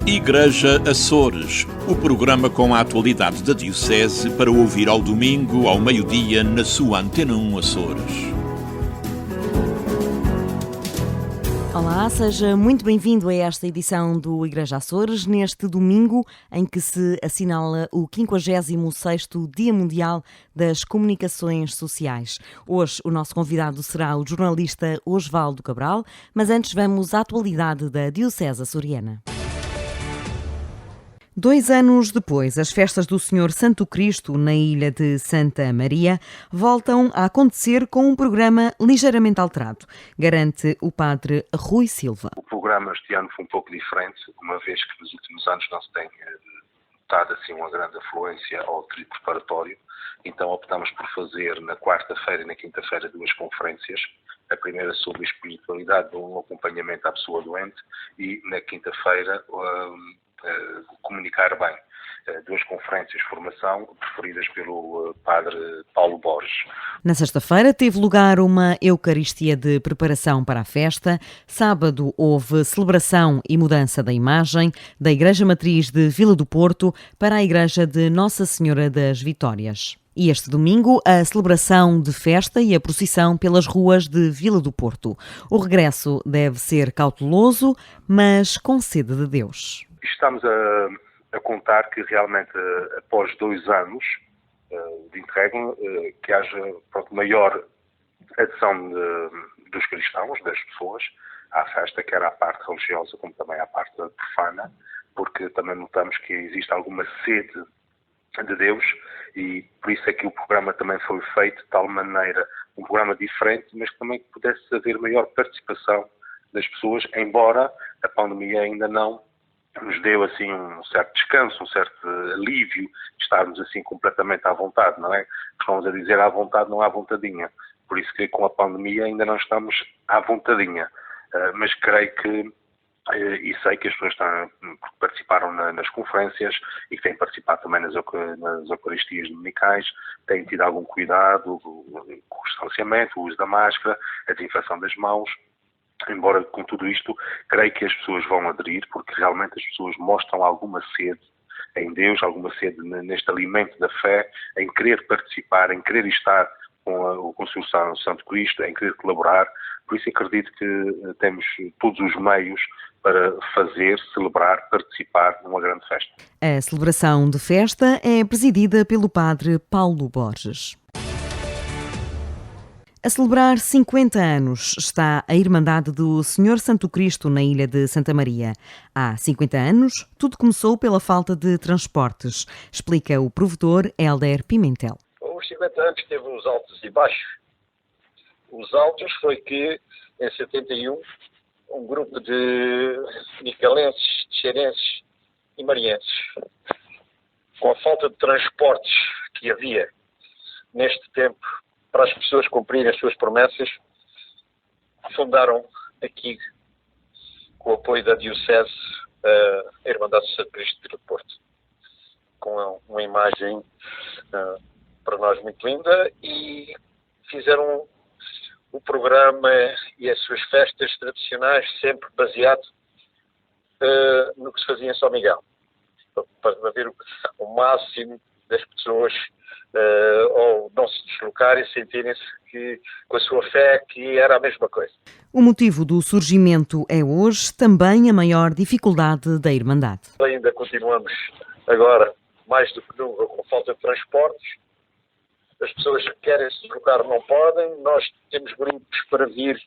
Igreja Açores, o programa com a atualidade da Diocese para ouvir ao domingo, ao meio-dia, na sua Antena 1 Açores. Olá, seja muito bem-vindo a esta edição do Igreja Açores, neste domingo em que se assinala o 56º Dia Mundial das Comunicações Sociais. Hoje o nosso convidado será o jornalista Osvaldo Cabral, mas antes vamos à atualidade da Diocese açoriana. 2 anos depois, as festas do Senhor Santo Cristo na ilha de Santa Maria voltam a acontecer com um programa ligeiramente alterado, garante o padre Rui Silva. O programa este ano foi um pouco diferente, uma vez que nos últimos anos não se tem notado assim uma grande afluência ao tríduo preparatório, então optamos por fazer na quarta-feira e na quinta-feira 2 conferências. A primeira sobre a espiritualidade, um acompanhamento à pessoa doente, e na quinta-feira comunicar bem. 2 conferências de formação preferidas pelo padre Paulo Borges. Na sexta-feira teve lugar uma Eucaristia de preparação para a festa. Sábado houve celebração e mudança da imagem da Igreja Matriz de Vila do Porto para a Igreja de Nossa Senhora das Vitórias. E este domingo, a celebração de festa e a procissão pelas ruas de Vila do Porto. O regresso deve ser cauteloso, mas com sede de Deus. Estamos a contar que realmente após 2 anos de interregno que haja maior adesão dos cristãos, das pessoas, à festa, quer à parte religiosa como também à parte profana, porque também notamos que existe alguma sede de Deus e por isso é que o programa também foi feito de tal maneira, um programa diferente, mas que também pudesse haver maior participação das pessoas, embora a pandemia ainda não nos deu assim um certo descanso, um certo alívio de estarmos assim completamente à vontade, não é? Estamos a dizer à vontade, não à vontadinha. Por isso que com a pandemia ainda não estamos à vontadinha. Mas creio que, e sei que as pessoas participaram nas conferências e que têm participado também nas Eucaristias dominicais, têm tido algum cuidado com o distanciamento, o uso da máscara, a desinfecção das mãos. Embora com tudo isto, creio que as pessoas vão aderir, porque realmente as pessoas mostram alguma sede em Deus, alguma sede neste alimento da fé, em querer participar, em querer estar com o Senhor Santo Cristo, em querer colaborar. Por isso acredito que temos todos os meios para fazer, celebrar, participar numa grande festa. A celebração de festa é presidida pelo padre Paulo Borges. A celebrar 50 anos está a Irmandade do Senhor Santo Cristo na ilha de Santa Maria. Há 50 anos, tudo começou pela falta de transportes, explica o provedor Hélder Pimentel. Os 50 anos teve uns altos e baixos. Os altos foi que, em 71, um grupo de micalenses, xerenses e marienses, com a falta de transportes que havia neste tempo, para as pessoas cumprirem as suas promessas, fundaram aqui, com o apoio da Diocese, a Irmandade do Santo Cristo de Vila do Porto, com uma imagem para nós muito linda, e fizeram o programa e as suas festas tradicionais sempre baseado no que se fazia em São Miguel, para ver o máximo das pessoas ou não se deslocarem e sentirem-se que, com a sua fé, que era a mesma coisa. O motivo do surgimento é hoje também a maior dificuldade da Irmandade. Ainda continuamos agora, mais do que nunca, com falta de transportes. As pessoas que querem se deslocar não podem. Nós temos grupos para vir.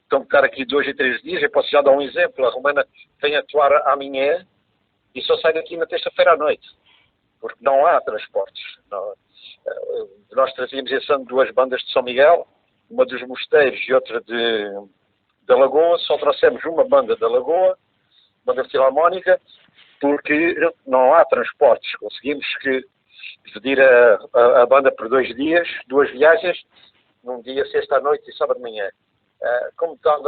Estão a ficar aqui 2 e 3 dias. Eu posso já dar um exemplo. A Romana vem atuar amanhã e só sai daqui na terça-feira à noite, porque não há transportes. Nós trazíamos esse ano 2 bandas de São Miguel, uma dos Mosteiros e outra da Lagoa. Só trouxemos uma banda da Lagoa, banda filarmónica, porque não há transportes. Conseguimos dividir a banda por 2 dias, 2 viagens, num dia, sexta à noite e sábado de manhã. Como tal,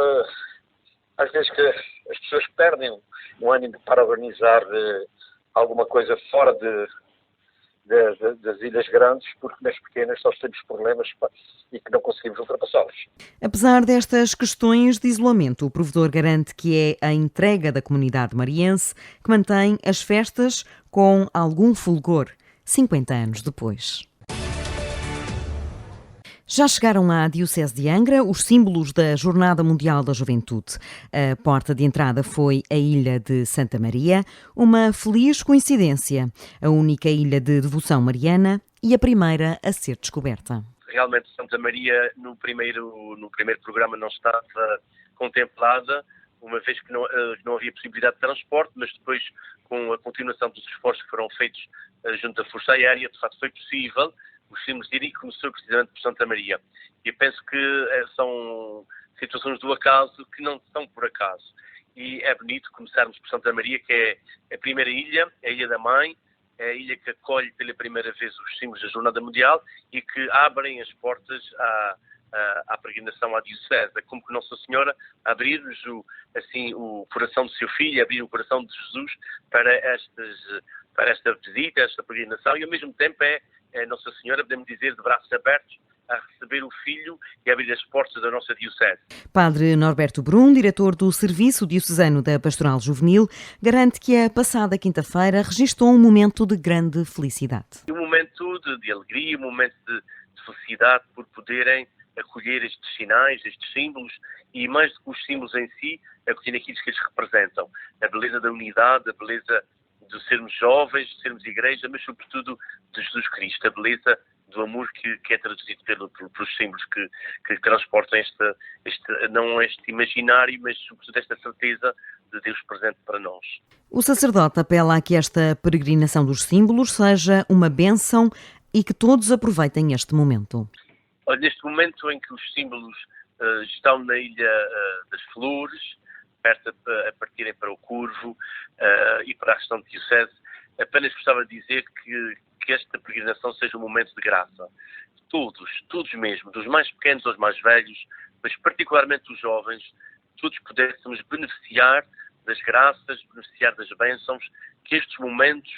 às vezes que as pessoas perdem um ânimo para organizar alguma coisa fora das ilhas grandes, porque nas pequenas nós temos problemas e que não conseguimos ultrapassá-los. Apesar destas questões de isolamento, o provedor garante que é a entrega da comunidade mariense que mantém as festas com algum fulgor, 50 anos depois. Já chegaram à Diocese de Angra os símbolos da Jornada Mundial da Juventude. A porta de entrada foi a ilha de Santa Maria, uma feliz coincidência, a única ilha de devoção mariana e a primeira a ser descoberta. Realmente Santa Maria no primeiro programa não estava contemplada, uma vez que não havia possibilidade de transporte, mas depois, com a continuação dos esforços que foram feitos junto à Força Aérea, de facto foi possível os símbolos de ir e começou precisamente por Santa Maria. E eu penso que são situações do acaso que não são por acaso. E é bonito começarmos por Santa Maria, que é a primeira ilha, é a Ilha da Mãe, é a ilha que acolhe pela primeira vez os símbolos da Jornada Mundial e que abrem as portas à peregrinação à Diocese. É como que Nossa Senhora abrir-nos o coração do seu filho, abrir o coração de Jesus para esta visita, esta peregrinação, e ao mesmo tempo é Nossa Senhora, podemos dizer, de braços abertos, a receber o Filho e abrir as portas da nossa Diocese. Padre Norberto Brum, diretor do Serviço Diocesano da Pastoral Juvenil, garante que a passada quinta-feira registrou um momento de grande felicidade. Um momento de alegria, um momento de felicidade por poderem acolher estes sinais, estes símbolos, e mais do que os símbolos em si, acolher aquilo que eles representam. A beleza da unidade, a beleza de sermos jovens, de sermos igreja, mas sobretudo de Jesus Cristo, a beleza do amor que é traduzido pelos símbolos que transportam não este imaginário, mas sobretudo esta certeza de Deus presente para nós. O sacerdote apela a que esta peregrinação dos símbolos seja uma bênção e que todos aproveitem este momento. Olha, neste momento em que os símbolos estão na Ilha das Flores, perto a partirem para o Curvo e para a questão de Diocese, apenas gostava de dizer que esta peregrinação seja um momento de graça. Todos mesmo, dos mais pequenos aos mais velhos, mas particularmente os jovens, todos pudéssemos beneficiar das graças, beneficiar das bênçãos que estes momentos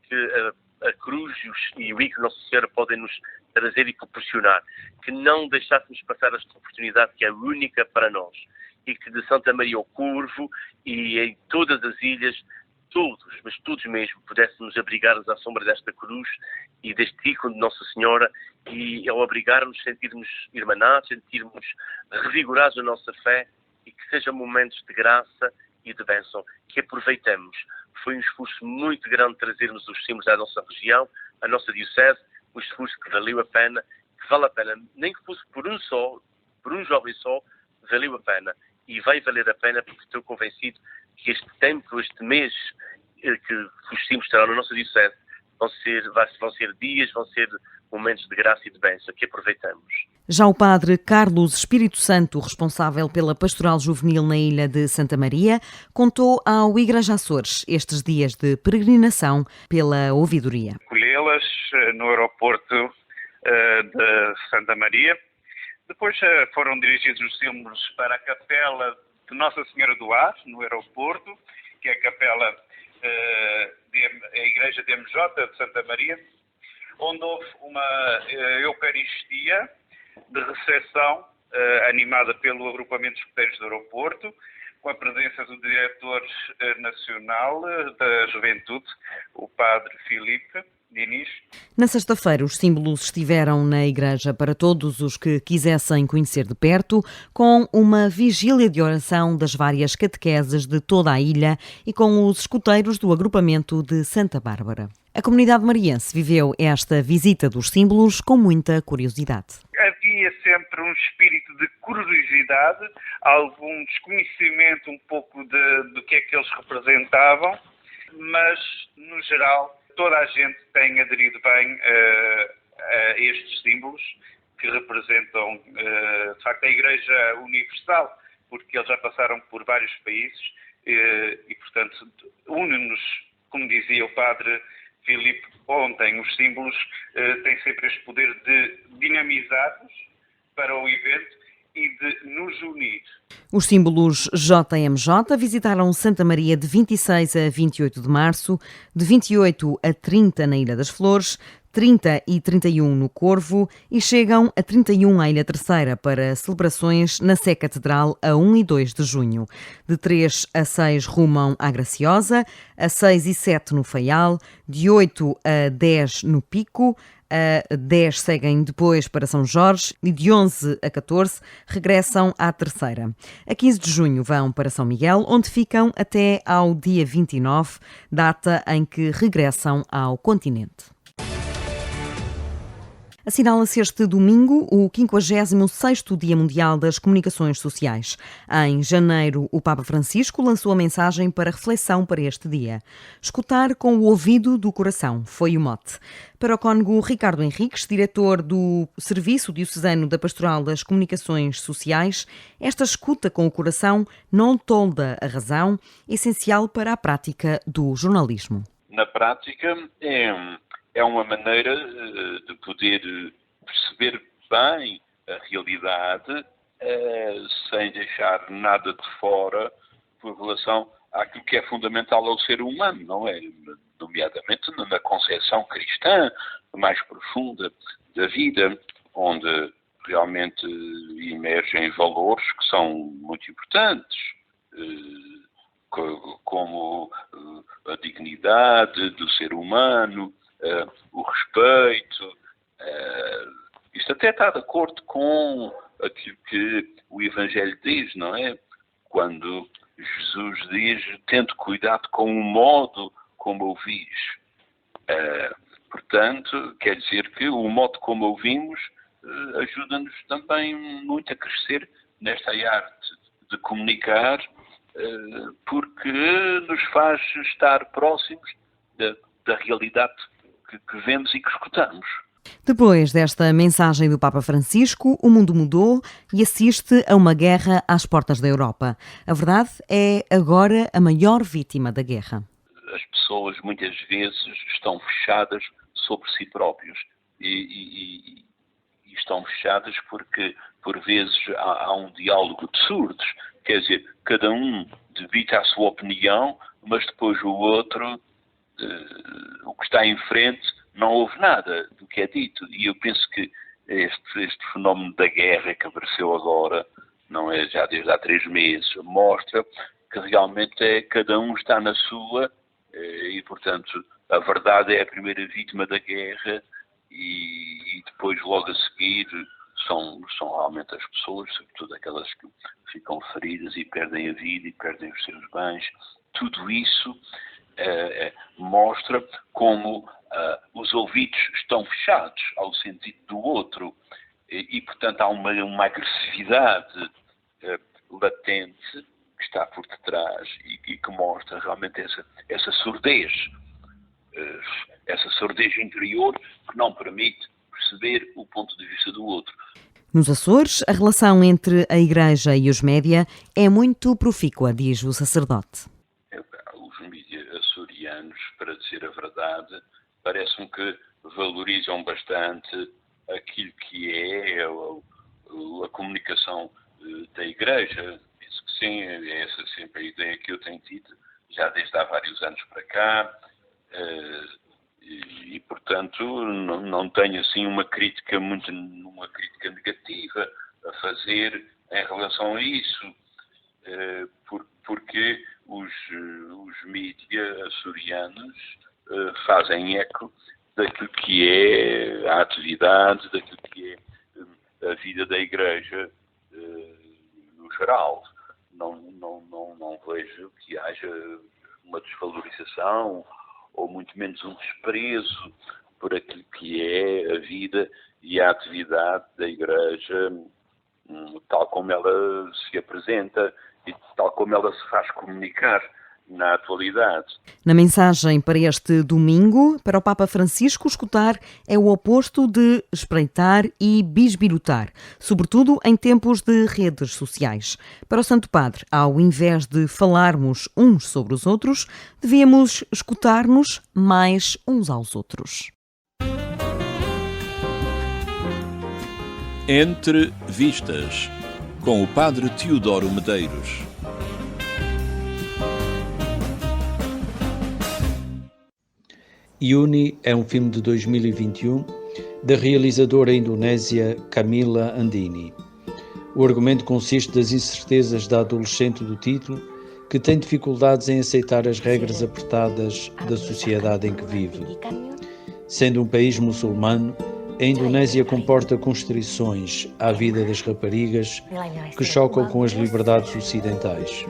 que a cruz e o ícone Nossa Senhora podem nos trazer e proporcionar. Que não deixássemos passar esta oportunidade que é única para nós. E que de Santa Maria ao Curvo e em todas as ilhas, todos mesmo, pudéssemos abrigar-nos à sombra desta cruz e deste ícone de Nossa Senhora, e ao abrigar-nos sentirmos irmanados, sentirmos revigorados na nossa fé, e que sejam momentos de graça e de bênção, que aproveitemos. Foi um esforço muito grande trazermos os símbolos à nossa região, à nossa Diocese, um esforço que valeu a pena, que vale a pena, nem que fosse por um jovem só, valeu a pena. E vai valer a pena, porque estou convencido que este tempo, este mês que os símbolos estarão na nossa Diocese, vão ser dias, vão ser momentos de graça e de bênção, que aproveitamos. Já o padre Carlos Espírito Santo, responsável pela Pastoral Juvenil na Ilha de Santa Maria, contou ao Igreja Açores estes dias de peregrinação pela ouvidoria. Acolhê-las no aeroporto de Santa Maria. Depois foram dirigidos os símbolos para a capela de Nossa Senhora do Ar, no aeroporto, que é a capela a Igreja de MJ de Santa Maria, onde houve uma Eucaristia de recepção animada pelo Agrupamento de Escuteiros do Aeroporto, com a presença do Diretor Nacional da Juventude, o Padre Filipe Diniz. Na sexta-feira, os símbolos estiveram na igreja para todos os que quisessem conhecer de perto, com uma vigília de oração das várias catequeses de toda a ilha e com os escuteiros do agrupamento de Santa Bárbara. A comunidade mariense viveu esta visita dos símbolos com muita curiosidade. Havia sempre um espírito de curiosidade, algum desconhecimento um pouco do que é que eles representavam, mas, no geral, toda a gente tem aderido bem a estes símbolos que representam, de facto, a Igreja Universal, porque eles já passaram por vários países e, portanto, une-nos, como dizia o Padre Filipe ontem, os símbolos têm sempre este poder de dinamizar-nos para o evento e de nos unir. Os símbolos JMJ visitaram Santa Maria de 26 a 28 de março, de 28 a 30 na Ilha das Flores, 30 e 31 no Corvo e chegam a 31 à Ilha Terceira para celebrações na Sé Catedral a 1 e 2 de junho. De 3 a 6 rumam à Graciosa, a 6 e 7 no Faial, de 8 a 10 no Pico, a 10 seguem depois para São Jorge e de 11 a 14 regressam à Terceira. A 15 de junho vão para São Miguel, onde ficam até ao dia 29, data em que regressam ao continente. Assinala-se este domingo o 56º Dia Mundial das Comunicações Sociais. Em janeiro, o Papa Francisco lançou a mensagem para reflexão para este dia. Escutar com o ouvido do coração foi o mote. Para o cônego Ricardo Henriques, diretor do Serviço Diocesano da Pastoral das Comunicações Sociais, esta escuta com o coração não tolda a razão, essencial para a prática do jornalismo. Na prática, é uma maneira de poder perceber bem a realidade sem deixar nada de fora por relação àquilo que é fundamental ao ser humano, não é? Nomeadamente na concepção cristã mais profunda da vida, onde realmente emergem valores que são muito importantes, como a dignidade do ser humano, o respeito. Isto até está de acordo com aquilo que o Evangelho diz, não é? Quando Jesus diz: tende cuidado com o modo como ouvis. Portanto, quer dizer que o modo como ouvimos ajuda-nos também muito a crescer nesta arte de comunicar, porque nos faz estar próximos da realidade que vemos e que escutamos. Depois desta mensagem do Papa Francisco, o mundo mudou e assiste a uma guerra às portas da Europa. A verdade é agora a maior vítima da guerra. As pessoas muitas vezes estão fechadas sobre si próprios e estão fechadas porque por vezes há um diálogo de surdos. Quer dizer, cada um debita a sua opinião, mas depois o outro, o que está em frente, não ouve nada do que é dito. E eu penso que este fenómeno da guerra que apareceu agora, não é, já desde há 3 meses, mostra que realmente cada um está na sua e, portanto, a verdade é a primeira vítima da guerra e depois, logo a seguir, são realmente as pessoas, sobretudo aquelas que ficam feridas e perdem a vida e perdem os seus bens. Tudo isso mostra como os ouvidos estão fechados ao sentido do outro e portanto, há uma agressividade latente que está por detrás e que mostra realmente essa surdez interior que não permite perceber o ponto de vista do outro. Nos Açores, a relação entre a Igreja e os média é muito profícua, diz o sacerdote. Os mídias açorianos, para dizer a verdade, parece-me que valorizam bastante aquilo que é a comunicação da Igreja. Penso que sim, é essa sempre a ideia que eu tenho tido, já desde há vários anos para cá, e portanto não tenho assim uma crítica negativa a fazer em relação a isso, porque os mídias açorianos fazem eco daquilo que é a atividade, daquilo que é a vida da Igreja no geral. Não vejo que haja uma desvalorização ou muito menos um desprezo por aquilo que é a vida e a atividade da Igreja, tal como ela se apresenta e tal como ela se faz comunicar na atualidade. Na mensagem para este domingo, para o Papa Francisco, escutar é o oposto de espreitar e bisbilhotar, sobretudo em tempos de redes sociais. Para o Santo Padre, ao invés de falarmos uns sobre os outros, devíamos escutar-nos mais uns aos outros. Entre Vistas, com o Padre Teodoro Medeiros. Yuni é um filme de 2021 da realizadora indonésia Camila Andini. O argumento consiste das incertezas da adolescente do título, que tem dificuldades em aceitar as regras apertadas da sociedade em que vive. Sendo um país muçulmano, a Indonésia comporta constrições à vida das raparigas que chocam com as liberdades ocidentais.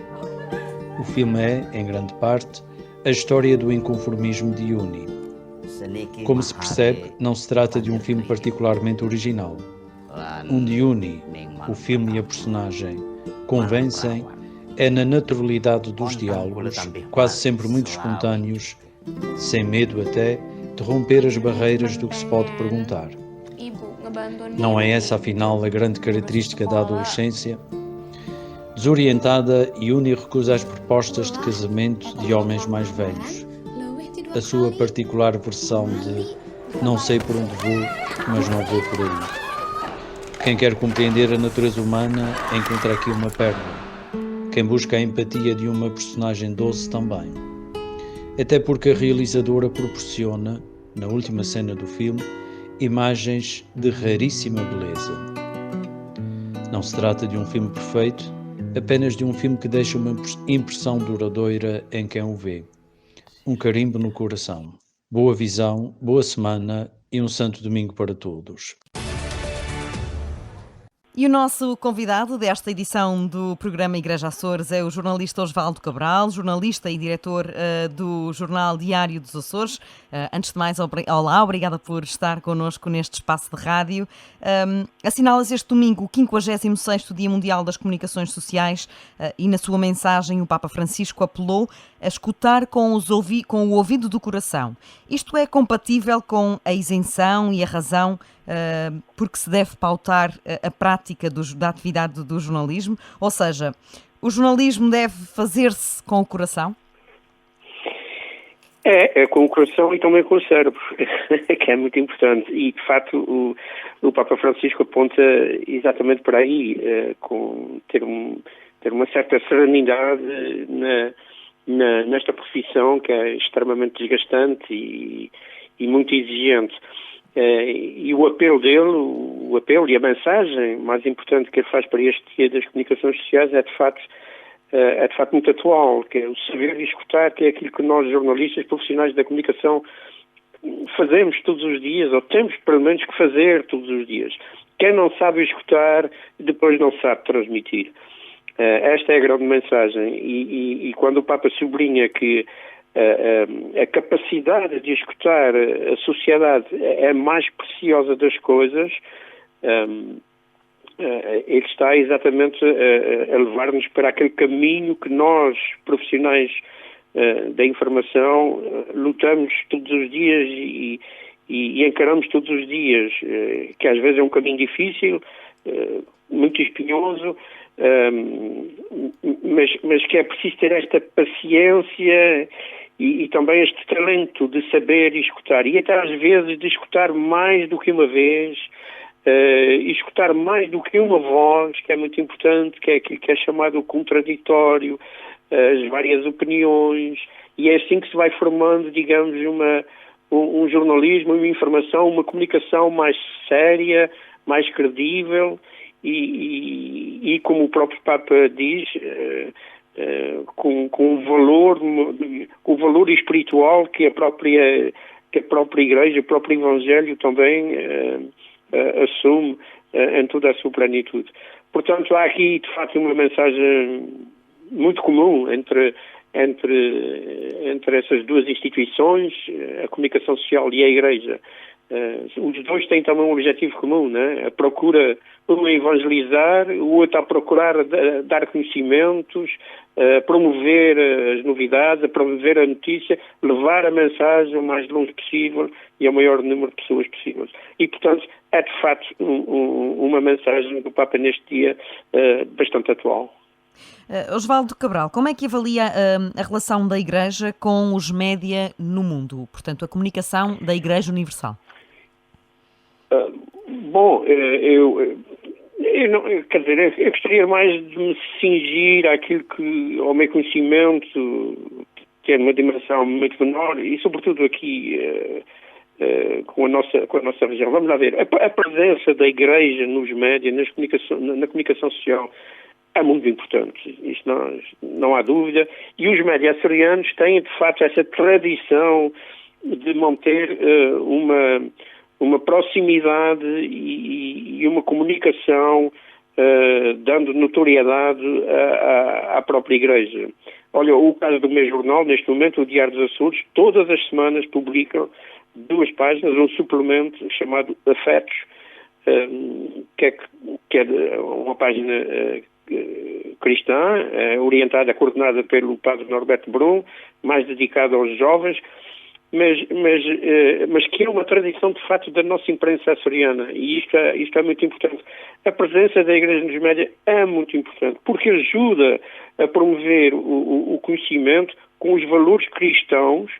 O filme é, em grande parte, a história do inconformismo de Yuni. Como se percebe, não se trata de um filme particularmente original. Onde Yuni, o filme e a personagem, convencem é na naturalidade dos diálogos, quase sempre muito espontâneos, sem medo até de romper as barreiras do que se pode perguntar. Não é essa, afinal, a grande característica da adolescência? Desorientada, Yuni recusa as propostas de casamento de homens mais velhos. A sua particular versão de "não sei por onde vou, mas não vou por aí". Quem quer compreender a natureza humana encontra aqui uma pérola. Quem busca a empatia de uma personagem doce também. Até porque a realizadora proporciona, na última cena do filme, imagens de raríssima beleza. Não se trata de um filme perfeito, apenas de um filme que deixa uma impressão duradoura em quem o vê. Um carimbo no coração. Boa visão, boa semana e um santo domingo para todos. E o nosso convidado desta edição do programa Igreja Açores é o jornalista Osvaldo Cabral, jornalista e diretor do jornal Diário dos Açores. Antes de mais, olá, obrigada por estar connosco neste espaço de rádio. Assinala-se este domingo o 56º Dia Mundial das Comunicações Sociais e na sua mensagem o Papa Francisco apelou a escutar com o ouvido do coração. Isto é compatível com a isenção e a razão porque se deve pautar a prática da atividade do jornalismo? Ou seja, o jornalismo deve fazer-se com o coração? É com o coração e também com o cérebro, que é muito importante. E, de facto, o Papa Francisco aponta exatamente para aí, com ter uma certa serenidade nesta profissão que é extremamente desgastante e muito exigente. E o apelo dele, e a mensagem mais importante que ele faz para este Dia das Comunicações Sociais é de facto muito atual, que é o saber escutar, que é aquilo que nós, jornalistas, profissionais da comunicação, fazemos todos os dias, ou temos pelo menos que fazer todos os dias. Quem não sabe escutar, depois não sabe transmitir. Esta é a grande mensagem. E quando o Papa sublinha que a capacidade de escutar a sociedade é a mais preciosa das coisas, ele está exatamente a levar-nos para aquele caminho que nós, profissionais da informação, lutamos todos os dias e encaramos todos os dias, que às vezes é um caminho difícil, muito espinhoso, mas que é preciso ter esta paciência e também este talento de saber escutar, e até às vezes de escutar mais do que uma vez, escutar mais do que uma voz, que é muito importante, que é aquilo que é chamado o contraditório, as várias opiniões, e é assim que se vai formando, digamos, um jornalismo, uma informação, uma comunicação mais séria, mais credível, e como o próprio Papa diz, com o valor espiritual que a própria Igreja, o próprio Evangelho também assume em toda a sua plenitude. Portanto, há aqui, de facto, uma mensagem muito comum entre essas duas instituições, a comunicação social e a Igreja. Os dois têm também um objetivo comum, né? A procura, um a evangelizar, o outro a procurar dar conhecimentos, promover as novidades, a promover a notícia, levar a mensagem o mais longe possível e ao maior número de pessoas possíveis. E, portanto, é de facto uma mensagem do Papa neste dia bastante atual. Osvaldo Cabral, como é que avalia a relação da Igreja com os média no mundo? Portanto, a comunicação da Igreja Universal. Bom, eu gostaria mais de me cingir ao meu conhecimento ter uma dimensão muito menor e, sobretudo, aqui com a nossa região. Vamos lá ver. A presença da Igreja nos médias, na comunicação social, é muito importante. Isto não há dúvida. E os médias açorianos têm, de facto, essa tradição de manter uma proximidade e uma comunicação dando notoriedade à própria Igreja. Olha, o caso do meu jornal, neste momento, o Diário dos Açores, todas as semanas publicam 2 páginas, um suplemento chamado Afetos, que é uma página cristã, orientada, coordenada pelo padre Norberto Brum, mais dedicada aos jovens, mas que é uma tradição, de facto, da nossa imprensa açoriana, e isto é muito importante. A presença da Igreja nos médias é muito importante, porque ajuda a promover o conhecimento com os valores cristãos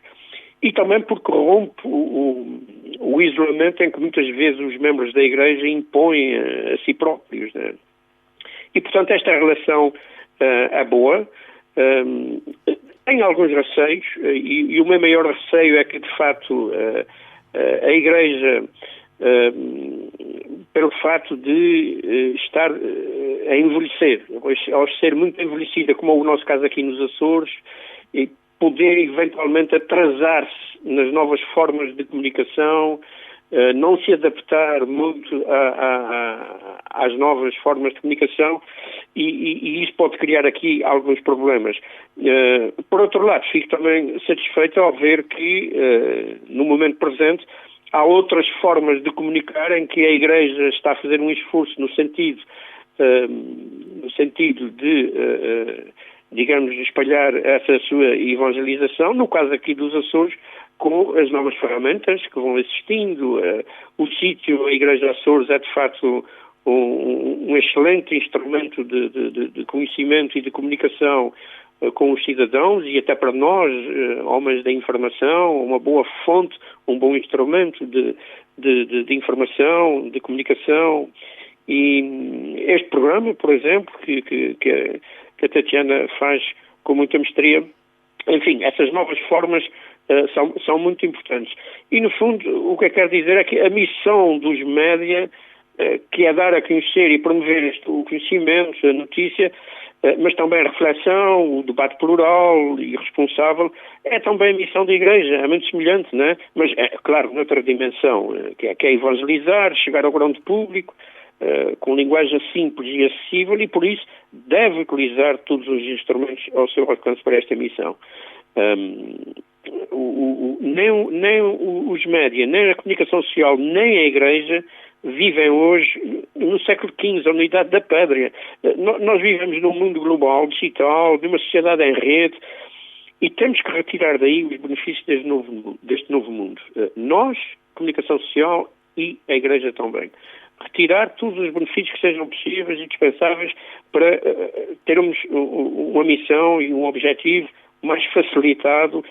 e também porque rompe o isolamento em que muitas vezes os membros da Igreja impõem a si próprios, né? E, portanto, esta relação é boa. Tem alguns receios, e o meu maior receio é que, de facto, a Igreja, pelo facto de estar a envelhecer, ao ser muito envelhecida, como é o nosso caso aqui nos Açores, e poder eventualmente atrasar-se nas novas formas de comunicação, não se adaptar muito às novas formas de comunicação, e isso pode criar aqui alguns problemas. Por outro lado, fico também satisfeito ao ver que, no momento presente, há outras formas de comunicar em que a Igreja está a fazer um esforço no sentido de, digamos, espalhar essa sua evangelização, no caso aqui dos Açores, com as novas ferramentas que vão existindo. O sítio, a Igreja Açores, é de facto um excelente instrumento de conhecimento e de comunicação com os cidadãos, e até para nós, homens da informação, uma boa fonte, um bom instrumento de informação, de comunicação. E este programa, por exemplo, que a Tatiana faz com muita mestria, enfim, essas novas formas são muito importantes. E, no fundo, o que eu quero dizer é que a missão dos média, que é dar a conhecer e promover o conhecimento, a notícia, mas também a reflexão, o debate plural e responsável, é também a missão da Igreja, é muito semelhante, não é? Mas, claro, noutra dimensão, que é evangelizar, chegar ao grande público, com linguagem simples e acessível, e por isso deve utilizar todos os instrumentos ao seu alcance para esta missão. Nem os média, nem a comunicação social, nem a Igreja vivem hoje no século XV, a unidade da pedra. Nós vivemos num mundo global, digital, de uma sociedade em rede, e temos que retirar daí os benefícios deste novo mundo. Nós, comunicação social, e a Igreja também. Retirar todos os benefícios que sejam possíveis e dispensáveis para termos uma missão e um objetivo mais facilitado,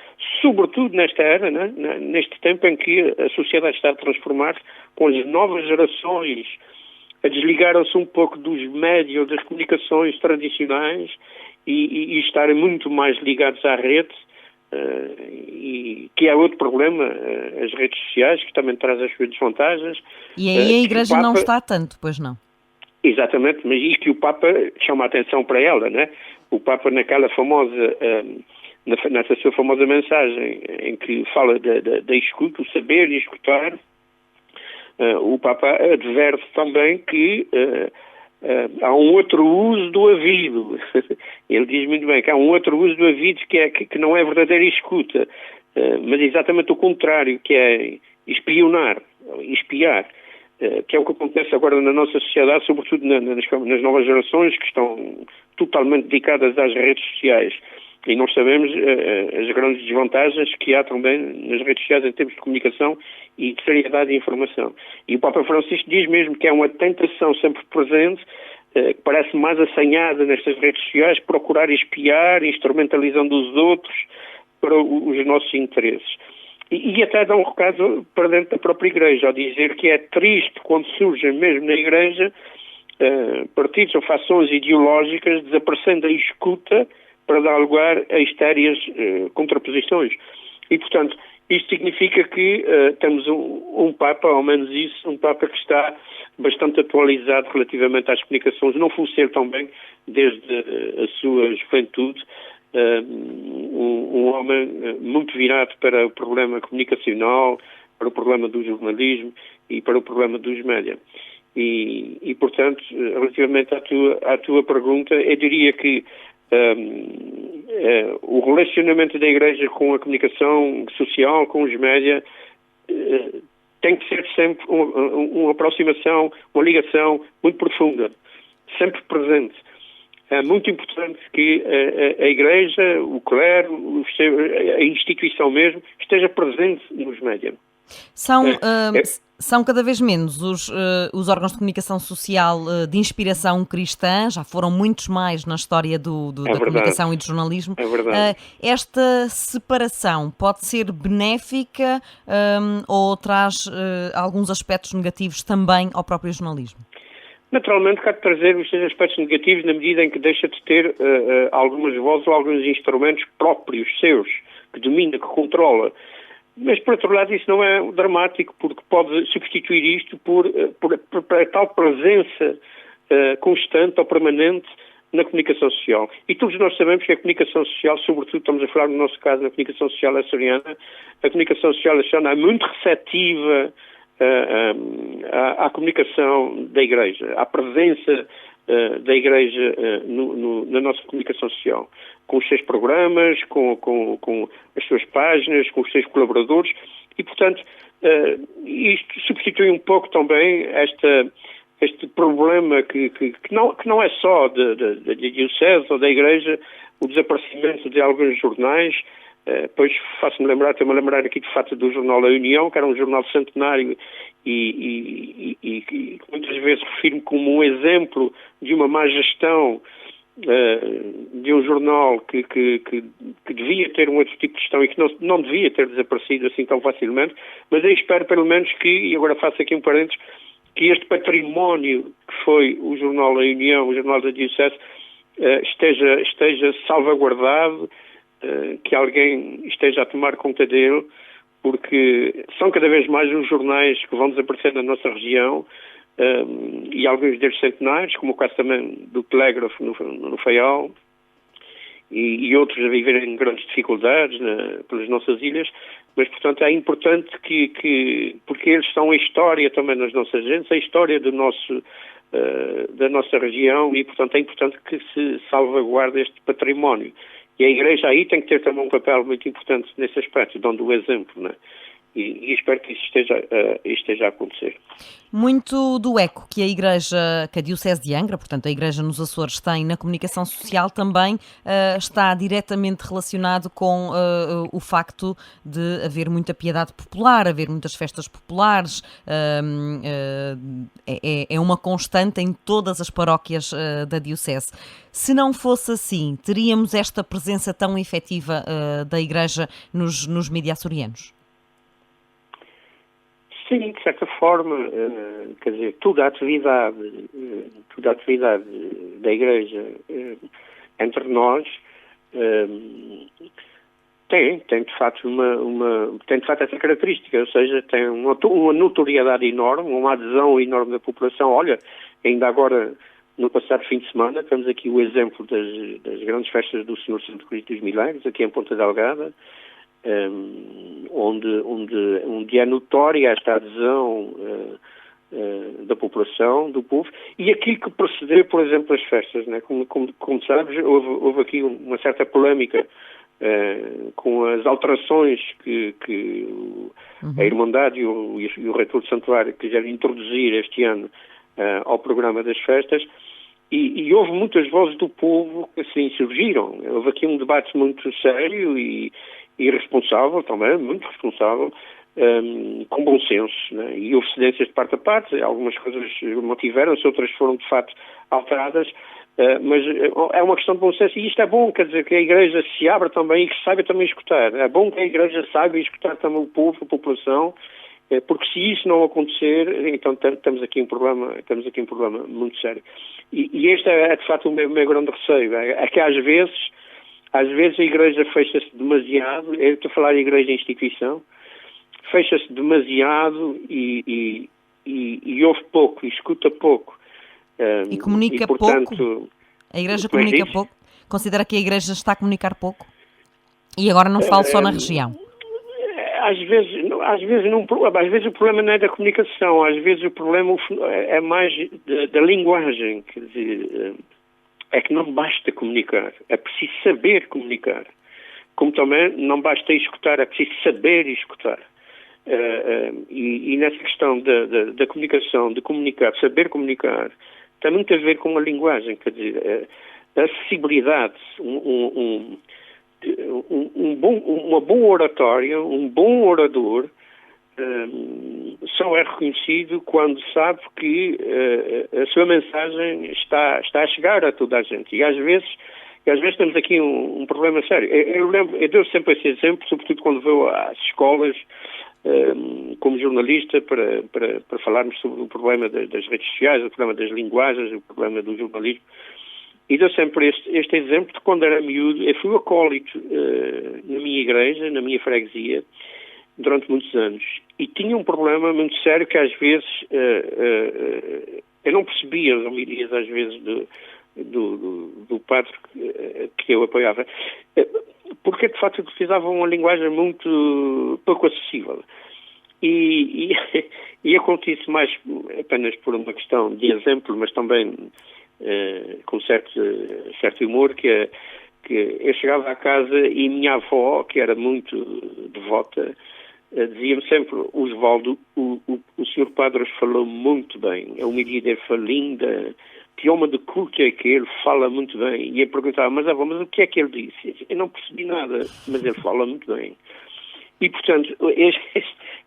sobretudo nesta era, né? Neste tempo em que a sociedade está a transformar-se, com as novas gerações a desligaram-se um pouco dos médios, das comunicações tradicionais e estarem muito mais ligados à rede, e que é outro problema, as redes sociais, que também traz as suas desvantagens. E aí a Igreja não está tanto, pois não? Exatamente, mas e que o Papa chama a atenção para ela, né? O Papa naquela famosa, nessa sua famosa mensagem em que fala da escuta, o saber e escutar, o Papa adverte também que há um outro uso do ouvido. Ele diz muito bem que há um outro uso do ouvido que não é verdadeira escuta, mas exatamente o contrário, que é espionar, espiar, que é o que acontece agora na nossa sociedade, sobretudo nas novas gerações que estão totalmente dedicadas às redes sociais. E nós sabemos as grandes desvantagens que há também nas redes sociais em termos de comunicação e de seriedade de informação. E o Papa Francisco diz mesmo que é uma tentação sempre presente, que parece mais assanhada nestas redes sociais, procurar espiar, instrumentalizando os outros para os nossos interesses. E até dá um recado para dentro da própria Igreja, ao dizer que é triste quando surgem mesmo na Igreja partidos ou fações ideológicas desaparecendo a escuta para dar lugar a histérias contraposições. E, portanto, isto significa que temos um Papa, ao menos isso, um Papa que está bastante atualizado relativamente às comunicações, não funciona tão bem desde a sua juventude, um homem muito virado para o problema comunicacional, para o problema do jornalismo e para o problema dos média. E portanto, relativamente à tua pergunta, eu diria que o relacionamento da Igreja com a comunicação social, com os média, tem que ser sempre uma aproximação, uma ligação muito profunda, sempre presente. É muito importante que a Igreja, o clero, a instituição mesmo, esteja presente nos média. São cada vez menos os órgãos de comunicação social de inspiração cristã, já foram muitos mais na história da comunicação e do jornalismo. É verdade. Esta separação pode ser benéfica ou traz alguns aspectos negativos também ao próprio jornalismo? Naturalmente, há de trazer os seus aspectos negativos na medida em que deixa de ter algumas vozes ou alguns instrumentos próprios seus, que domina, que controla. Mas, por outro lado, isso não é dramático, porque pode substituir isto por a tal presença constante ou permanente na comunicação social. E todos nós sabemos que a comunicação social, sobretudo estamos a falar no nosso caso na comunicação social açoriana, a comunicação social açoriana é muito receptiva à comunicação da Igreja, à presença da Igreja na nossa comunicação social, com os seus programas, com as suas páginas, com os seus colaboradores, e, portanto, isto substitui um pouco também este problema que não é só da Diocese ou da Igreja, o desaparecimento de alguns jornais. Pois faço-me lembrar aqui de fato do jornal A União, que era um jornal centenário e muitas vezes refiro-me como um exemplo de uma má gestão de um jornal que devia ter um outro tipo de gestão e que não devia ter desaparecido assim tão facilmente, mas eu espero pelo menos que, e agora faço aqui um parênteses, que este património que foi o jornal A União, o jornal da Diocese, esteja salvaguardado, que alguém esteja a tomar conta dele, porque são cada vez mais os jornais que vão desaparecer na nossa região, e alguns deles centenários, como o caso também do Telégrafo no Faial, e outros a viverem grandes dificuldades pelas nossas ilhas, mas portanto é importante porque eles são a história também das nossas gentes, a história da nossa região, e portanto é importante que se salvaguarde este património. E a Igreja aí tem que ter também um papel muito importante nesse aspecto, dando o exemplo, né? E espero que isso esteja a acontecer. Muito do eco que a Diocese de Angra, portanto a Igreja nos Açores, tem na comunicação social também está diretamente relacionado com o facto de haver muita piedade popular, haver muitas festas populares. É uma constante em todas as paróquias da Diocese. Se não fosse assim, teríamos esta presença tão efetiva da Igreja nos mídias açorianos? Sim, de certa forma, quer dizer, toda a atividade da Igreja entre nós tem de facto essa característica, ou seja, tem uma notoriedade enorme, uma adesão enorme da população. Olha, ainda agora, no passado fim de semana, temos aqui o exemplo das grandes festas do Senhor Santo Cristo dos Milagres, aqui em Ponta Delgada, onde é notória esta adesão da população, do povo, e aquilo que precedeu, por exemplo, as festas, né? Como sabes, houve aqui uma certa polémica com as alterações que a Irmandade e o Reitor do Santuário quiseram introduzir este ano ao programa das festas, e houve muitas vozes do povo que assim surgiram. Houve aqui um debate muito sério e responsável também, muito responsável, com bom senso, né? E houve cedências de parte a parte, algumas coisas mantiveram-se, outras foram de facto alteradas, mas é uma questão de bom senso, e isto é bom, quer dizer, que a Igreja se abra também e que saiba também escutar. É bom que a Igreja saiba escutar também o povo, a população, porque se isso não acontecer, então temos aqui um problema muito sério. E este é de facto o meu grande receio, é que às vezes Às vezes a Igreja fecha-se demasiado, eu estou a falar de Igreja e instituição, fecha-se demasiado e ouve pouco, e escuta pouco. E comunica pouco? A Igreja comunica pouco? Considera que a Igreja está a comunicar pouco? E agora não falo só na região. Às vezes o problema não é da comunicação, às vezes o problema é mais da linguagem, quer dizer, é que não basta comunicar, é preciso saber comunicar. Como também não basta escutar, é preciso saber escutar. E nessa questão da comunicação, de comunicar, saber comunicar, tem muito a ver com a linguagem, quer dizer, a acessibilidade, uma boa oratória, um bom orador, só é reconhecido quando sabe que a sua mensagem está a chegar a toda a gente. E às vezes temos aqui um problema sério. Eu dou sempre esse exemplo, sobretudo quando vou às escolas como jornalista para falarmos sobre o problema das redes sociais, o problema das linguagens, o problema do jornalismo. E dou sempre este exemplo de quando era miúdo. Eu fui acólito na minha igreja, na minha freguesia, durante muitos anos. E tinha um problema muito sério que às vezes eu não percebia as homilias às vezes do padre que eu apoiava. Porque de facto utilizavam uma linguagem muito pouco acessível. E acontece mais apenas por uma questão de exemplo, mas também com certo humor, que eu chegava à casa e minha avó, que era muito devota, dizia-me sempre: Osvaldo, o senhor padre falou muito bem, a homilia dele foi linda, que homem de culto é aquele, fala muito bem. E eu perguntava: mas o que é que ele disse? Eu não percebi nada, mas ele fala muito bem. E, portanto,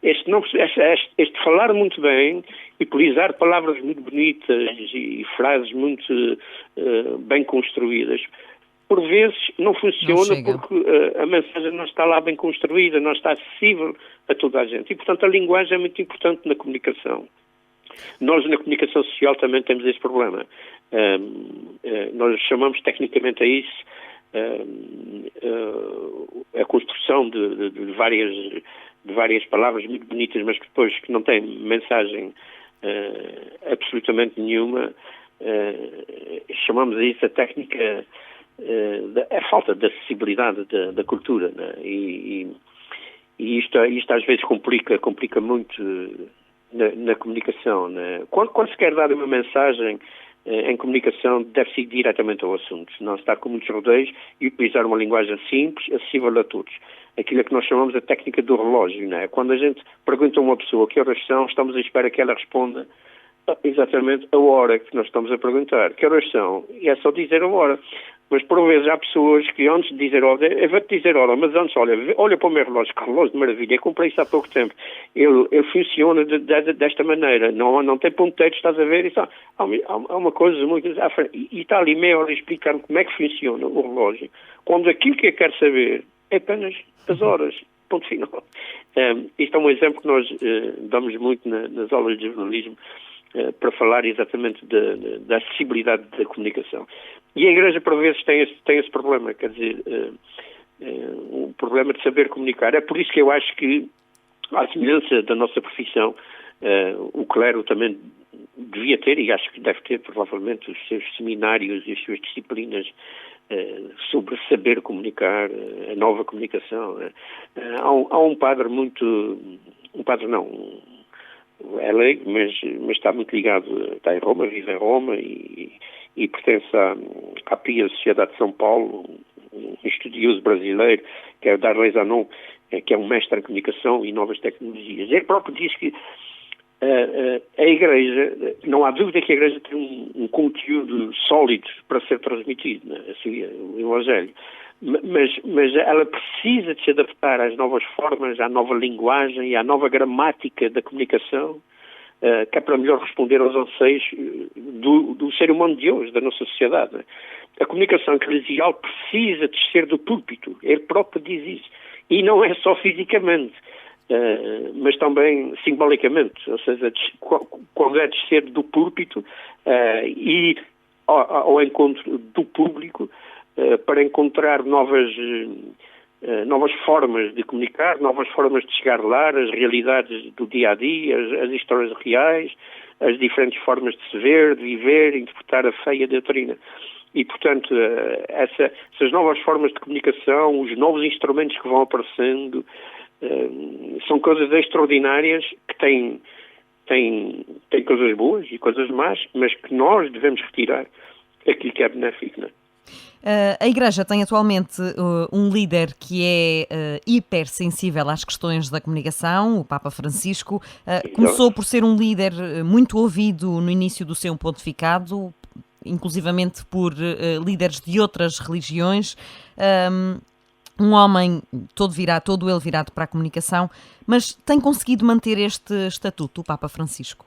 este falar muito bem e utilizar palavras muito bonitas e frases muito bem construídas, por vezes não funciona porque a mensagem não está lá bem construída, não está acessível a toda a gente. E, portanto, a linguagem é muito importante na comunicação. Nós, na comunicação social, também temos esse problema. Nós chamamos tecnicamente a isso a construção de várias palavras muito bonitas, mas que depois que não têm mensagem absolutamente nenhuma. Chamamos a isso a técnica, a falta de acessibilidade da cultura, né? E isto às vezes complica muito na comunicação, né? Quando se quer dar uma mensagem em comunicação, deve-se ir diretamente ao assunto, não estar com muitos rodeios e utilizar uma linguagem simples, acessível a todos. Aquilo que nós chamamos a técnica do relógio, né? Quando a gente pergunta a uma pessoa que horas são, estamos à espera que ela responda exatamente a hora que nós estamos a perguntar. Que horas são? E é só dizer a hora. Mas, por vezes, há pessoas que antes de dizer hora, eu vou-te dizer hora, mas antes, olha para o meu relógio, que relógio de maravilha, eu comprei isso há pouco tempo. Ele funciona desta maneira, não tem ponteiros, estás a ver? Isso, há uma coisa muito... E está ali meia hora explicando como é que funciona o relógio, quando aquilo que eu quero saber é apenas as horas, ponto final. Isto é um exemplo que nós damos muito nas aulas de jornalismo, para falar exatamente da acessibilidade da comunicação. E a Igreja, por vezes, tem esse problema, quer dizer, o problema de saber comunicar. É por isso que eu acho que, à semelhança da nossa profissão, o clero também devia ter, e acho que deve ter, provavelmente, os seus seminários e as suas disciplinas sobre saber comunicar, a nova comunicação. Há um padre é leigo, mas está muito ligado, está em Roma, vive em Roma e pertence à Pia Sociedade de São Paulo, um estudioso brasileiro, que é o Darley Zanon, que é um mestre em comunicação e novas tecnologias. Ele próprio diz que a Igreja, não há dúvida que a Igreja tem um conteúdo sólido para ser transmitido, né? Assim, o Evangelho. Mas ela precisa de se adaptar às novas formas, à nova linguagem e à nova gramática da comunicação, que é para melhor responder aos anseios do ser humano de hoje, da nossa sociedade. A comunicação eclesial precisa descer do púlpito, ele próprio diz isso. E não é só fisicamente, mas também simbolicamente, ou seja, quando é descer do púlpito e ao encontro do público, para encontrar novas formas de comunicar, novas formas de chegar lá, as realidades do dia-a-dia, as histórias reais, as diferentes formas de se ver, de viver, interpretar a fé e a doutrina. E, portanto, essas novas formas de comunicação, os novos instrumentos que vão aparecendo, são coisas extraordinárias que têm coisas boas e coisas más, mas que nós devemos retirar aquilo que é benéfico, não é? A Igreja tem atualmente um líder que é hipersensível às questões da comunicação, o Papa Francisco. Começou por ser um líder muito ouvido no início do seu pontificado, inclusivamente por líderes de outras religiões. Um homem todo ele virado para a comunicação, mas tem conseguido manter este estatuto, o Papa Francisco?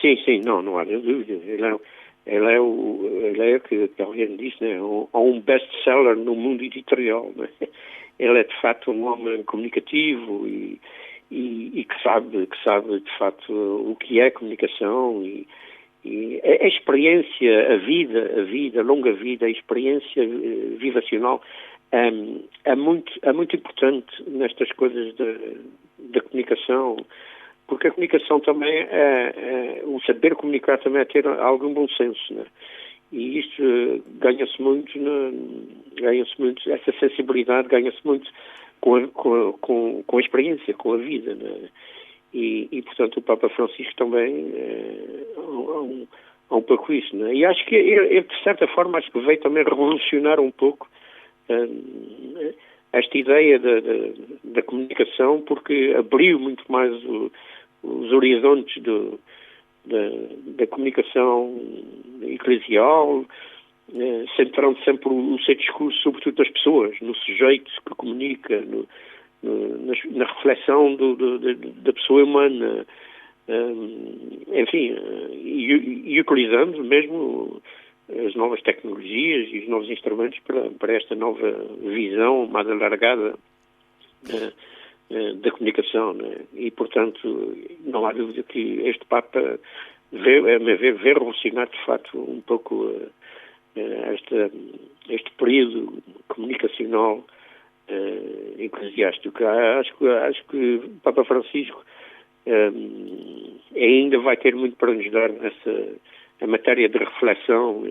Sim, não há dúvida. Ele é que alguém disse, né? Um best-seller no mundo editorial. Né? Ele é, de facto, um homem comunicativo e que sabe, de facto, o que é comunicação e a experiência, a longa vida, a experiência vivacional é muito importante nestas coisas da comunicação. Porque a comunicação também o saber comunicar também é ter algum bom senso, né? E isto ganha-se muito, essa sensibilidade ganha-se muito com a experiência, com a vida, né? E portanto o Papa Francisco também há um pouco isso, né? E acho que ele, de certa forma, acho que veio também revolucionar um pouco esta ideia da comunicação, porque abriu muito mais os horizontes da comunicação eclesial, centrando sempre o seu discurso sobretudo das pessoas, no sujeito que comunica, na reflexão da pessoa humana, enfim, e utilizando mesmo as novas tecnologias e os novos instrumentos para esta nova visão mais alargada da comunicação, né? E, portanto, não há dúvida que este Papa veio, a meu ver, revolucionar, de facto, um pouco este período comunicacional eclesiástico. Acho que o Papa Francisco ainda vai ter muito para nos dar a matéria de reflexão.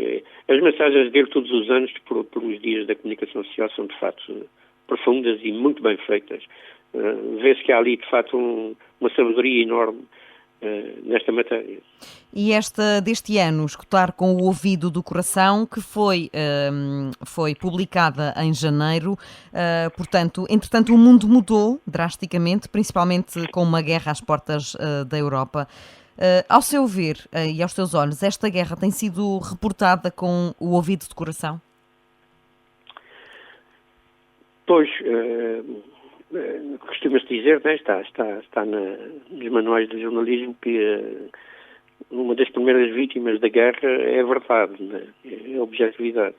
As mensagens dele todos os anos pelos dias da comunicação social são, de facto, profundas e muito bem feitas. Vê-se que há ali, de facto, uma sabedoria enorme nesta matéria. E deste ano, Escutar com o Ouvido do Coração, que foi publicada em janeiro, portanto, entretanto o mundo mudou drasticamente, principalmente com uma guerra às portas da Europa. Ao seu ver e aos seus olhos, esta guerra tem sido reportada com o ouvido do coração? Pois, costuma-se dizer, né, está nos manuais de jornalismo que uma das primeiras vítimas da guerra é a verdade, né, é a objetividade.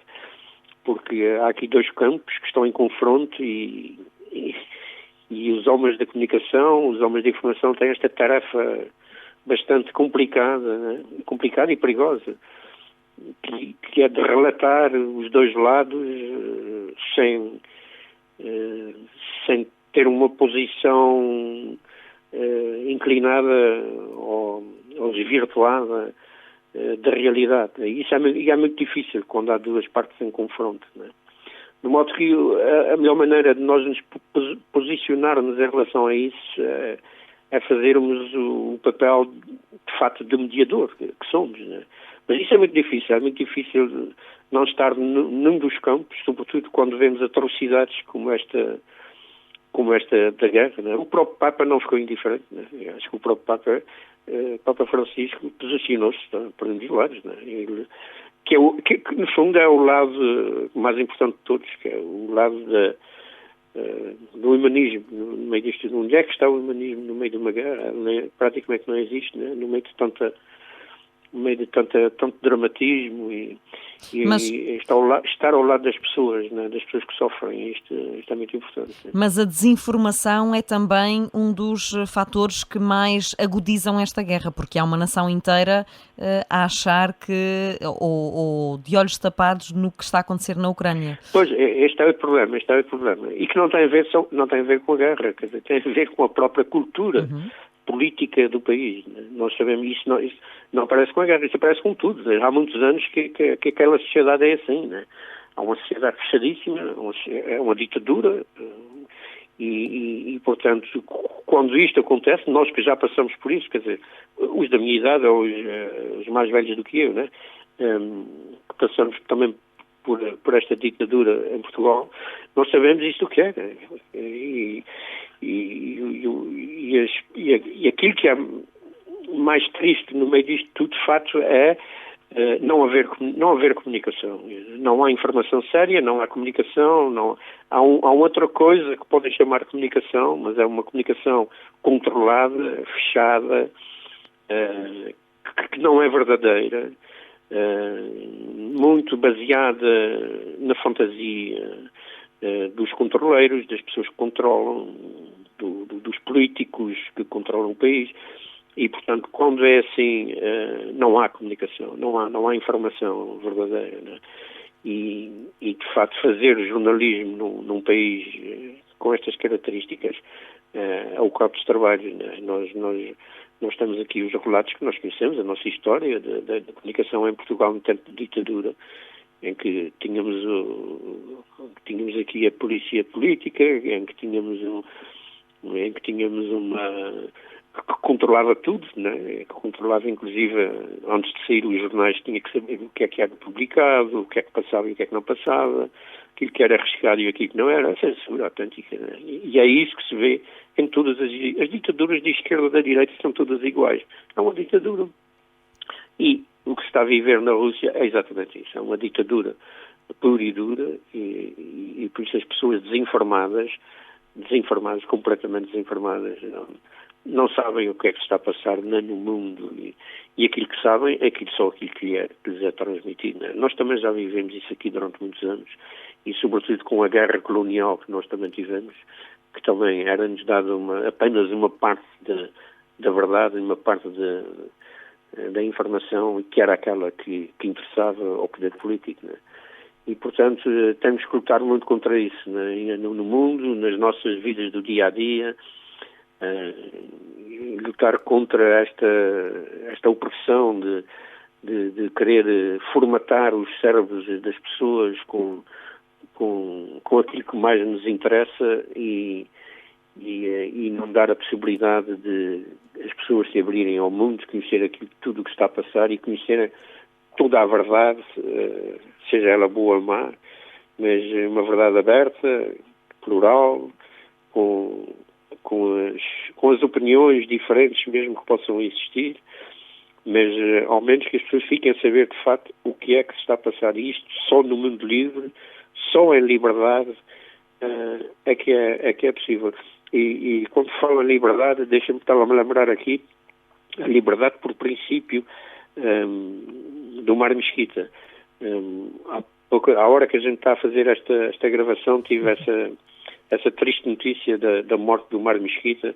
Porque há aqui dois campos que estão em confronto e os homens da comunicação, os homens da informação têm esta tarefa bastante complicada, né, complicada e perigosa, que é de relatar os dois lados sem ter uma posição inclinada ou desvirtuada da realidade. Isso é muito difícil quando há duas partes em confronto, né? De modo que a melhor maneira de nós nos posicionarmos em relação a isso é fazermos o papel, de facto, de mediador que somos, né? Mas isso é muito difícil não estar num dos campos, sobretudo quando vemos atrocidades como esta da guerra, né? O próprio Papa não ficou indiferente, né? Acho que o próprio Papa Francisco posicionou-se para um dos lados, né? Que no fundo é o lado mais importante de todos, que é o lado do humanismo no meio disto. Onde é que está o humanismo no meio de uma guerra? Praticamente não existe, né? No meio de no meio de tanto dramatismo e estar ao lado das pessoas, né, das pessoas que sofrem. Isto é muito importante. Mas a desinformação é também um dos fatores que mais agudizam esta guerra, porque há uma nação inteira a achar que, ou de olhos tapados no que está a acontecer na Ucrânia. Pois, este é o problema. E que não tem a ver com a guerra, quer dizer, tem a ver com a própria cultura política do país. Nós sabemos isso não aparece com a guerra, isso aparece com tudo. Há muitos anos que aquela sociedade é assim, né? Há uma sociedade fechadíssima, é uma ditadura e, portanto, quando isto acontece, nós que já passamos por isso, quer dizer, os da minha idade ou os mais velhos do que eu, né? Que passamos também por esta ditadura em Portugal, nós sabemos isto o que é. E aquilo que é mais triste no meio disto tudo, de facto, é não haver comunicação. Não há informação séria, não há comunicação, há outra coisa que podem chamar de comunicação, mas é uma comunicação controlada, fechada, que não é verdadeira, muito baseada na fantasia dos controleiros, das pessoas que controlam, dos políticos que controlam o país. E, portanto, quando é assim, não há comunicação, não há informação verdadeira, né? E, de facto, fazer jornalismo num país com estas características é o campo de trabalho, né? Nós temos aqui os relatos que nós conhecemos, a nossa história da comunicação em Portugal no tempo de ditadura, em que tínhamos aqui a polícia política, em que tínhamos uma que controlava tudo, né? Que controlava inclusive, antes de sair os jornais, tinha que saber o que era publicado, o que é que passava e o que é que não passava, aquilo que era arriscado e aquilo que não era, a censura autêntica, né? E é isso que se vê em todas as ditaduras de esquerda e da direita, são todas iguais. É uma ditadura. E o que se está a viver na Rússia é exatamente isso, é uma ditadura pura e dura, e por isso as pessoas desinformadas, completamente desinformadas, não sabem o que é que se está a passar nem no mundo, e aquilo que sabem é só aquilo que lhes é transmitido, né? Nós também já vivemos isso aqui durante muitos anos, e sobretudo com a guerra colonial que nós também tivemos, que também era-nos dada apenas uma parte da verdade, uma parte da informação, que era aquela que interessava ao poder político, né? E, portanto, temos que lutar muito contra isso, né? No mundo, nas nossas vidas do dia-a-dia, lutar contra esta opressão de querer formatar os cérebros das pessoas com aquilo que mais nos interessa e não dar a possibilidade de as pessoas se abrirem ao mundo, conhecer tudo o que está a passar e conhecerem toda a verdade, seja ela boa ou má, mas uma verdade aberta, plural, com as opiniões diferentes mesmo que possam existir, mas ao menos que as pessoas fiquem a saber de facto o que é que se está a passar, e isto só no mundo livre, só em liberdade é que é possível. E quando falo em liberdade, deixa-me estar a me lembrar aqui a liberdade por princípio do Mar Mesquita. À hora que a gente está a fazer esta gravação, tive essa triste notícia da morte do Mar Mesquita,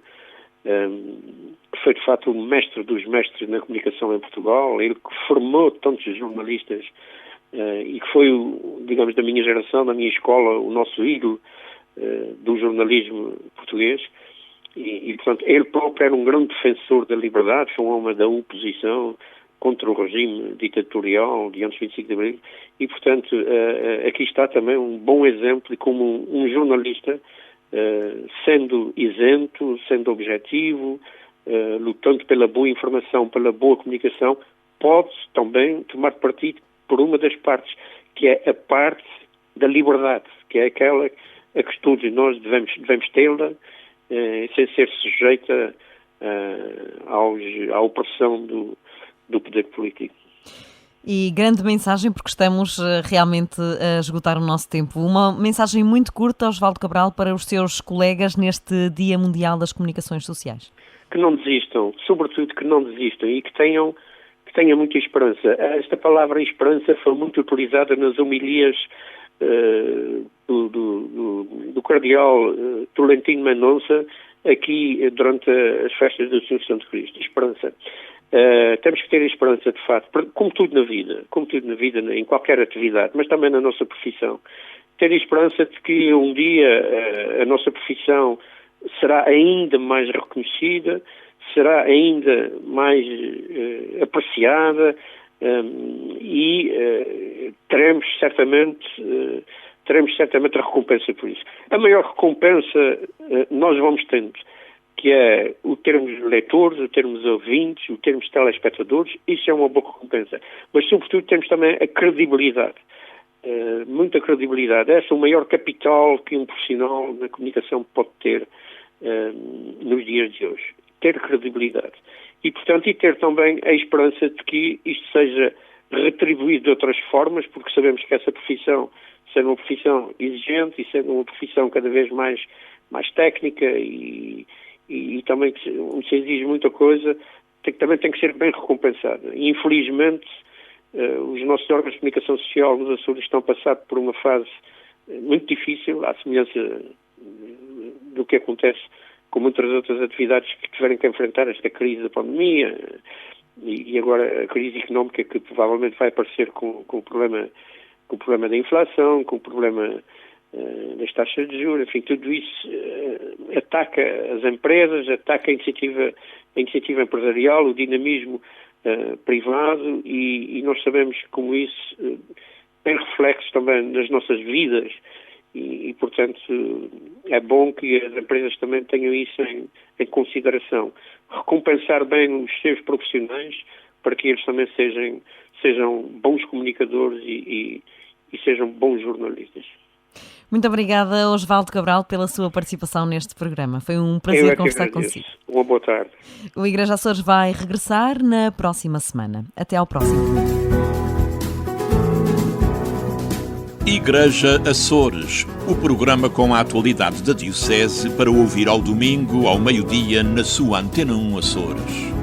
que foi de facto o mestre dos mestres na comunicação em Portugal, ele que formou tantos jornalistas e que foi, digamos, da minha geração, da minha escola, o nosso ídolo do jornalismo português. E, portanto, ele próprio era um grande defensor da liberdade, foi um homem da oposição contra o regime ditatorial de antes de 25 de abril, e, portanto, aqui está também um bom exemplo de como um jornalista, sendo isento, sendo objetivo, lutando pela boa informação, pela boa comunicação, pode também tomar partido por uma das partes, que é a parte da liberdade, que é aquela a que todos nós devemos tê-la, sem ser sujeita à opressão do poder político. E grande mensagem, porque estamos realmente a esgotar o nosso tempo. Uma mensagem muito curta, Osvaldo Cabral, para os seus colegas neste Dia Mundial das Comunicações Sociais. Que não desistam, sobretudo que não desistam, e que tenham tenha muita esperança. Esta palavra esperança foi muito utilizada nas homilias do cardeal Tolentino Mendonça aqui durante as festas do Assunção de Cristo. Esperança. Temos que ter esperança, de facto, como tudo na vida, em qualquer atividade, mas também na nossa profissão. Ter esperança de que um dia a nossa profissão será ainda mais reconhecida, será ainda mais apreciada e teremos certamente a recompensa por isso. A maior recompensa nós vamos tendo, que é o termos leitores, o termos ouvintes, o termos telespectadores, isso é uma boa recompensa. Mas, sobretudo, temos também a credibilidade. Muita credibilidade. Esse é o maior capital que um profissional na comunicação pode ter nos dias de hoje. Ter credibilidade. E, portanto, ter também a esperança de que isto seja retribuído de outras formas, porque sabemos que essa profissão, sendo uma profissão exigente e sendo uma profissão cada vez mais técnica e também onde se exige muita coisa, também tem que ser bem recompensada. E, infelizmente, os nossos órgãos de comunicação social nos Açores estão a passar por uma fase muito difícil, à semelhança do que acontece com muitas outras atividades que tiverem que enfrentar esta crise da pandemia e agora a crise económica que provavelmente vai aparecer com o problema da inflação, com o problema das taxas de juros, enfim, tudo isso ataca as empresas, ataca a iniciativa empresarial, o dinamismo privado e nós sabemos como isso tem reflexos também nas nossas vidas e, portanto, é bom que as empresas também tenham isso em consideração. Recompensar bem os seus profissionais para que eles também sejam bons comunicadores e sejam bons jornalistas. Muito obrigada, Osvaldo Cabral, pela sua participação neste programa. Foi um prazer conversar consigo. Uma boa tarde. O Igreja Açores vai regressar na próxima semana. Até ao próximo domingo. Igreja Açores, o programa com a atualidade da Diocese para ouvir ao domingo, ao meio-dia, na sua Antena 1 Açores.